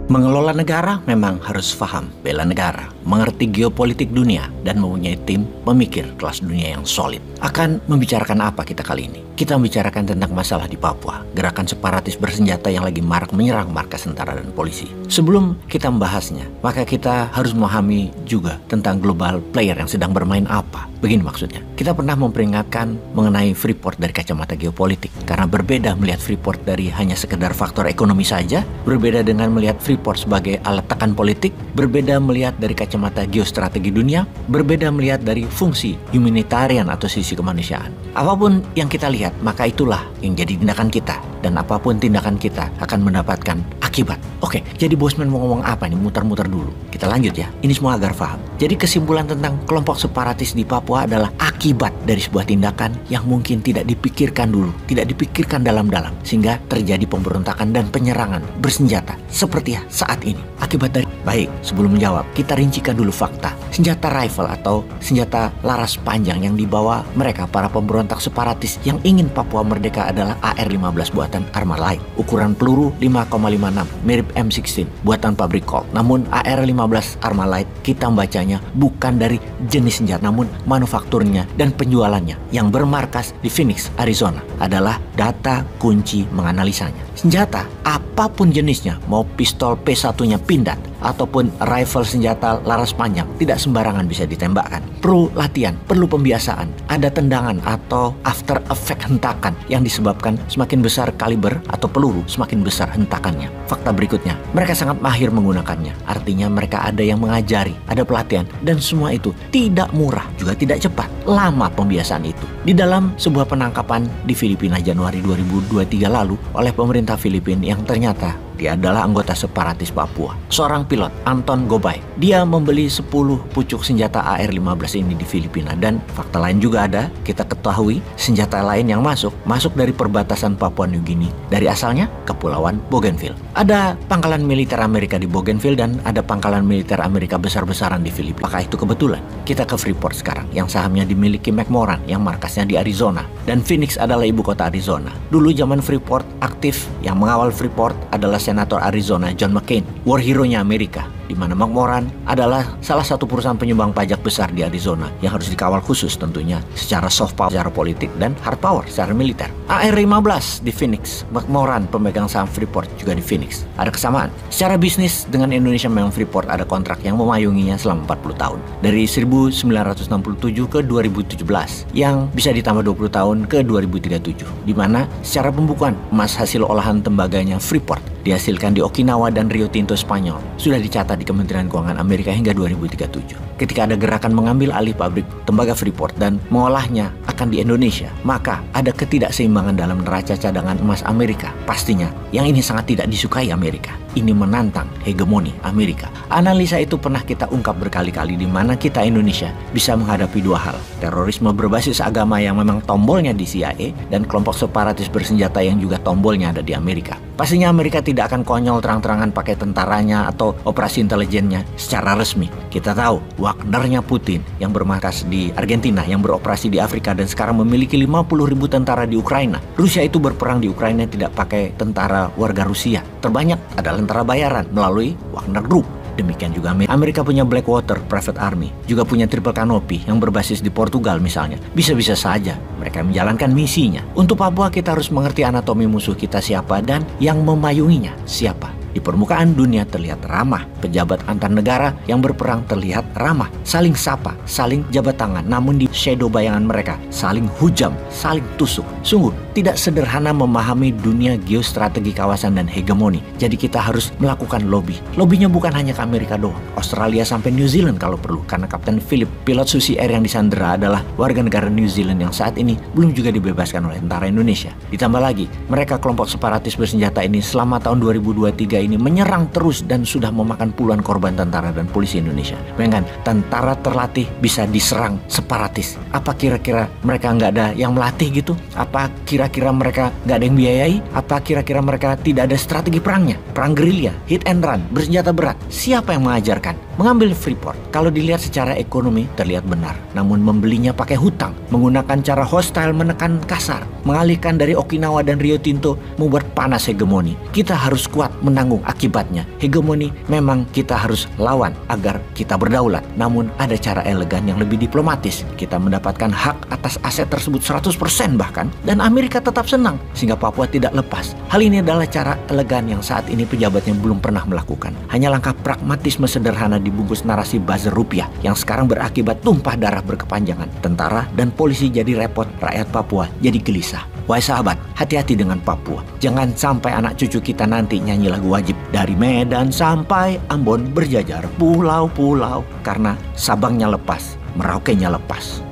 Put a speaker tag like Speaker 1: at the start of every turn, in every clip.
Speaker 1: Mengelola negara memang harus paham bela negara, mengerti geopolitik dunia, dan mempunyai tim pemikir kelas dunia yang solid. Akan membicarakan apa kita kali ini? Kita membicarakan tentang masalah di Papua, gerakan separatis bersenjata yang lagi marak menyerang markas tentara dan polisi. Sebelum kita membahasnya, maka kita harus memahami juga tentang global player yang sedang bermain apa. Begini maksudnya, kita pernah memperingatkan mengenai Freeport dari kacamata geopolitik, karena berbeda melihat Freeport dari hanya sekedar faktor ekonomi saja, berbeda dengan melihat Freeport sebagai alat tekan politik, berbeda melihat dari kacamata geostrategi dunia, berbeda melihat dari fungsi humanitarian atau sisi kemanusiaan. Apapun yang kita lihat, maka itulah yang jadi tindakan kita, dan apapun tindakan kita akan mendapatkan akibat. Oke, jadi Bosman mau ngomong apa nih? Muter-muter dulu. Kita lanjut ya, ini semua agar paham. Jadi kesimpulan tentang kelompok separatis di Papua adalah akibat dari sebuah tindakan yang mungkin tidak dipikirkan dulu, tidak dipikirkan dalam-dalam, sehingga terjadi pemberontakan dan penyerangan bersenjata seperti saat ini. Akibat dari... Baik, sebelum menjawab, kita rincikan dulu fakta. Senjata rifle atau senjata laras panjang yang dibawa mereka para pemberontak separatis yang ingin Papua merdeka adalah AR-15 buatan Armalite. Ukuran peluru 5,56, mirip M16 buatan pabrik Colt. Namun AR-15 Armalite kita membacanya bukan dari jenis senjata, namun manufakturnya dan penjualannya yang bermarkas di Phoenix, Arizona adalah data kunci menganalisanya. Senjata apapun jenisnya, mau pistol P1-nya pindad ataupun rifle senjata laras panjang, tidak sembarangan bisa ditembakkan. Perlu latihan, perlu pembiasaan, ada tendangan atau after effect hentakan yang disebabkan semakin besar kaliber atau peluru, semakin besar hentakannya. Fakta berikutnya, mereka sangat mahir menggunakannya. Artinya mereka ada yang mengajari, ada pelatihan, dan semua itu tidak murah, juga tidak cepat. Lama pembiasaan itu. Di dalam sebuah penangkapan di Filipina Januari 2023 lalu oleh pemerintah Filipina yang ternyata dia adalah anggota separatis Papua. Seorang pilot, Anton Gobay, dia membeli 10 pucuk senjata AR-15 ini di Filipina. Dan fakta lain juga ada, kita ketahui senjata lain yang masuk dari perbatasan Papua New Guinea. Dari asalnya, Kepulauan Bougainville. Ada pangkalan militer Amerika di Bougainville dan ada pangkalan militer Amerika besar-besaran di Filipina. Apakah itu kebetulan? Kita ke Freeport sekarang, yang sahamnya dimiliki McMoran, yang markasnya di Arizona. Dan Phoenix adalah ibu kota Arizona. Dulu zaman Freeport aktif, yang mengawal Freeport adalah Senator Arizona John McCain, war hero-nya Amerika, di mana McMoran adalah salah satu perusahaan penyumbang pajak besar di Arizona yang harus dikawal khusus tentunya secara soft power, secara politik, dan hard power secara militer. AR-15 di Phoenix, McMoran pemegang saham Freeport juga di Phoenix. Ada kesamaan. Secara bisnis dengan Indonesia memang Freeport ada kontrak yang memayunginya selama 40 tahun. Dari 1967 ke 2017 yang bisa ditambah 20 tahun ke 2037. Di mana secara pembukuan emas hasil olahan tembaganya Freeport dihasilkan di Okinawa dan Rio Tinto Spanyol sudah dicatat di Kementerian Keuangan Amerika hingga 2037. Ketika ada gerakan mengambil alih pabrik tembaga Freeport dan mengolahnya akan di Indonesia, maka ada ketidakseimbangan dalam neraca cadangan emas Amerika. Pastinya yang ini sangat tidak disukai Amerika. Ini menantang hegemoni Amerika. Analisa itu pernah kita ungkap berkali-kali, di mana kita Indonesia bisa menghadapi dua hal. Terorisme berbasis agama yang memang tombolnya di CIA dan kelompok separatis bersenjata yang juga tombolnya ada di Amerika. Pastinya Amerika tidak akan konyol terang-terangan pakai tentaranya atau operasi intelijennya secara resmi. Kita tahu Wagnernya Putin yang bermarkas di Argentina, yang beroperasi di Afrika dan sekarang memiliki 50.000 tentara di Ukraina. Rusia itu berperang di Ukraina tidak pakai tentara warga Rusia. Terbanyak adalah tentara bayaran melalui Wagner Group. Demikian juga Amerika punya Blackwater Private Army, juga punya Triple Canopy yang berbasis di Portugal misalnya. Bisa-bisa saja mereka menjalankan misinya. Untuk Papua kita harus mengerti anatomi musuh kita siapa dan yang memayunginya siapa. Di permukaan dunia terlihat ramah, pejabat antar negara yang berperang terlihat ramah, saling sapa, saling jabat tangan, namun di shadow bayangan mereka saling hujam, saling tusuk. Sungguh tidak sederhana memahami dunia geostrategi kawasan dan hegemoni. Jadi kita harus melakukan lobby. Lobbynya bukan hanya ke Amerika doang, Australia sampai New Zealand kalau perlu, karena Kapten Philip, pilot Susi Air yang disandera, adalah warga negara New Zealand yang saat ini belum juga dibebaskan oleh tentara Indonesia. Ditambah lagi, mereka kelompok separatis bersenjata ini selama tahun 2023 ini menyerang terus dan sudah memakan puluhan korban tentara dan polisi Indonesia. Bayangkan, tentara terlatih bisa diserang separatis. Apa kira-kira mereka nggak ada yang melatih gitu? Apa kira-kira mereka nggak ada yang biayai? Apa kira-kira mereka tidak ada strategi perangnya? Perang gerilya, hit and run, bersenjata berat. Siapa yang mengajarkan? Mengambil Freeport, kalau dilihat secara ekonomi terlihat benar, namun membelinya pakai hutang, menggunakan cara hostile menekan kasar, mengalihkan dari Okinawa dan Rio Tinto, membuat panas hegemoni. Kita harus kuat menanggung menanggung akibatnya. Hegemoni memang kita harus lawan agar kita berdaulat. Namun ada cara elegan yang lebih diplomatis. Kita mendapatkan hak atas aset tersebut 100% bahkan. Dan Amerika tetap senang sehingga Papua tidak lepas. Hal ini adalah cara elegan yang saat ini pejabatnya belum pernah melakukan. Hanya langkah pragmatisme sederhana dibungkus narasi buzzer rupiah yang sekarang berakibat tumpah darah berkepanjangan. Tentara dan polisi jadi repot, rakyat Papua jadi gelisah. Wahai sahabat, hati-hati dengan Papua. Jangan sampai anak cucu kita nanti nyanyi lagu wajib dari Medan sampai Ambon berjajar pulau-pulau karena Sabangnya lepas, Merauke-nya lepas.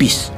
Speaker 1: Peace.